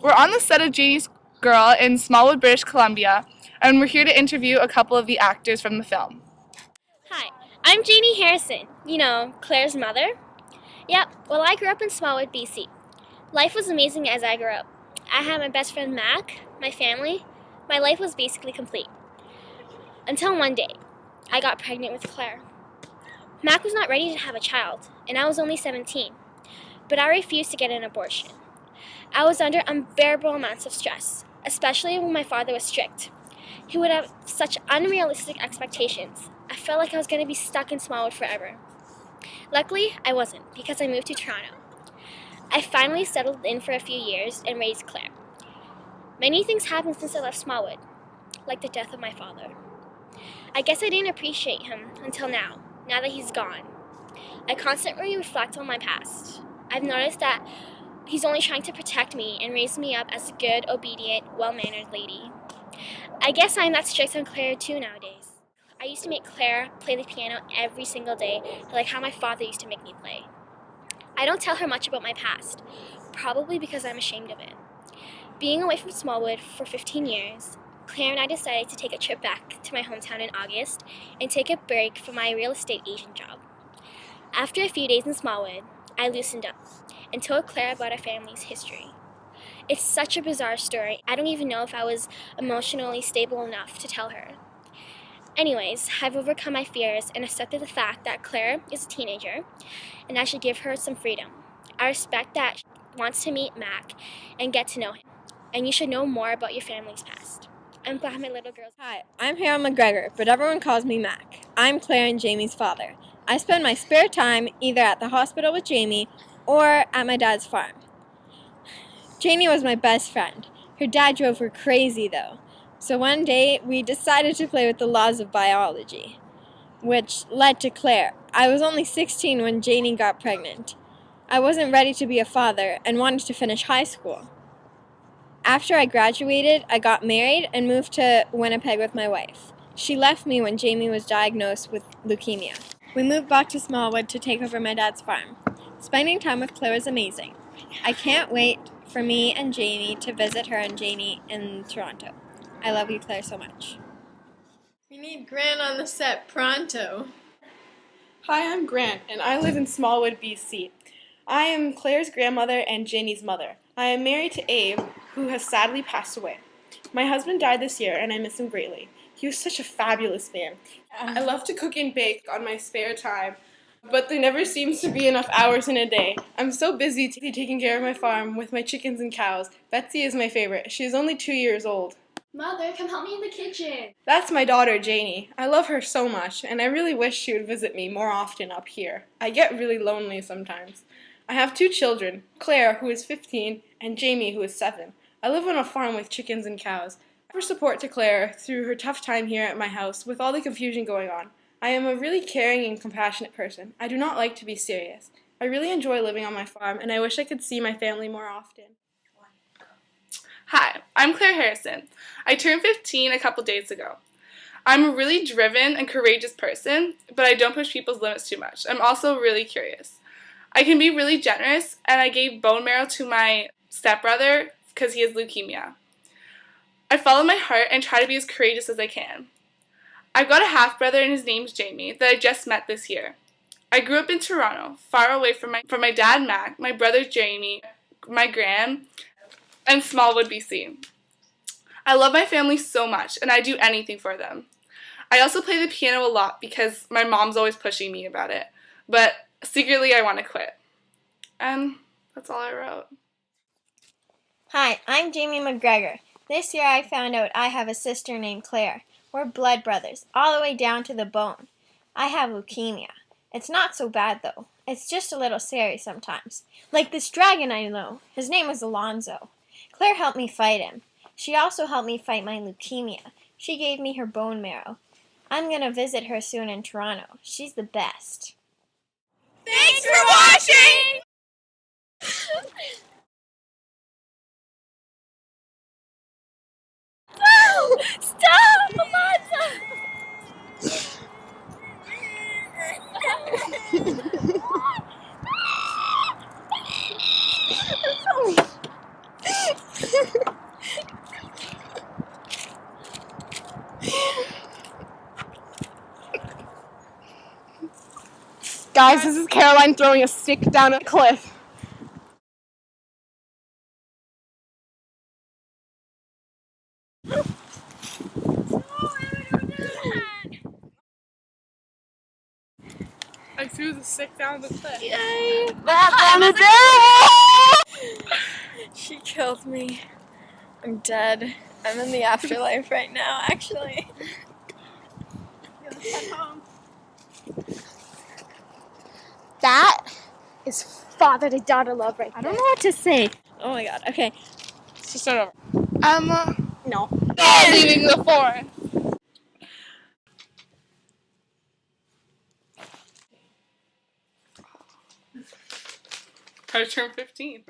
We're on the set of Janey's Girl in Smallwood, British Columbia, and we're here to interview a couple of the actors from the film. Hi, I'm Janey Harrison, Claire's mother. Yep, well, I grew up in Smallwood, BC. Life was amazing as I grew up. I had my best friend Mac, my family. My life was basically complete. Until one day, I got pregnant with Claire. Mac was not ready to have a child, and I was only 17. But I refused to get an abortion. I was under unbearable amounts of stress, especially when my father was strict. He would have such unrealistic expectations. I felt like I was going to be stuck in Smallwood forever. Luckily, I wasn't, because I moved to Toronto. I finally settled in for a few years and raised Claire. Many things happened since I left Smallwood, like the death of my father. I guess I didn't appreciate him until now that he's gone. I constantly reflect on my past. I've noticed that he's only trying to protect me and raise me up as a good, obedient, well-mannered lady. I guess I'm that strict on Claire too nowadays. I used to make Claire play the piano every single day, like how my father used to make me play. I don't tell her much about my past, probably because I'm ashamed of it. Being away from Smallwood for 15 years, Claire and I decided to take a trip back to my hometown in August and take a break from my real estate agent job. After a few days in Smallwood, I loosened up and told Claire about our family's history. It's such a bizarre story, I don't even know if I was emotionally stable enough to tell her. Anyways, I've overcome my fears and accepted the fact that Claire is a teenager and I should give her some freedom. I respect that she wants to meet Mac and get to know him, and you should know more about your family's past. I'm glad my little girl's... Hi, I'm Harold McGregor, but everyone calls me Mac. I'm Claire and Jamie's father. I spend my spare time either at the hospital with Jamie or at my dad's farm. Janey was my best friend. Her dad drove her crazy, though. So one day, we decided to play with the laws of biology, which led to Claire. I was only 16 when Janey got pregnant. I wasn't ready to be a father and wanted to finish high school. After I graduated, I got married and moved to Winnipeg with my wife. She left me when Jamie was diagnosed with leukemia. We moved back to Smallwood to take over my dad's farm. Spending time with Claire was amazing. I can't wait for me and Janey to visit her and Janey in Toronto. I love you, Claire, so much. We need Grant on the set pronto. Hi, I'm Grant, and I live in Smallwood, BC. I am Claire's grandmother and Janey's mother. I am married to Abe, who has sadly passed away. My husband died this year, and I miss him greatly. He was such a fabulous man. I love to cook and bake on my spare time, but there never seems to be enough hours in a day. I'm so busy taking care of my farm with my chickens and cows. Betsy is my favorite. She is only 2 years old. Mother, come help me in the kitchen. That's my daughter, Janey. I love her so much, and I really wish she would visit me more often up here. I get really lonely sometimes. I have 2 children, Claire, who is 15, and Jamie, who is 7. I live on a farm with chickens and cows. I offer support to Claire through her tough time here at my house with all the confusion going on. I am a really caring and compassionate person. I do not like to be serious. I really enjoy living on my farm, and I wish I could see my family more often. Hi, I'm Claire Harrison. I turned 15 a couple days ago. I'm a really driven and courageous person, but I don't push people's limits too much. I'm also really curious. I can be really generous, and I gave bone marrow to my stepbrother because he has leukemia. I follow my heart and try to be as courageous as I can. I've got a half-brother and his name's Jamie that I just met this year. I grew up in Toronto, far away from my dad Mac, my brother Jamie, my gran, and Smallwood, BC. I love my family so much, and I do anything for them. I also play the piano a lot because my mom's always pushing me about it, but secretly I want to quit. And that's all I wrote. Hi, I'm Jamie McGregor. This year I found out I have a sister named Claire. We're blood brothers, all the way down to the bone. I have leukemia. It's not so bad, though. It's just a little scary sometimes. Like this dragon I know. His name is Alonzo. Claire helped me fight him. She also helped me fight my leukemia. She gave me her bone marrow. I'm going to visit her soon in Toronto. She's the best. Thanks for watching! No! Stop, Alonzo! Guys, this is Caroline throwing a stick down a cliff. I threw the stick down the cliff. Yay! She killed me. I'm dead. I'm in the afterlife right now, actually. That is father to daughter love right there. I don't know what to say. Oh my god, okay. Let's just start over. No. Leaving the forest. I turned 15.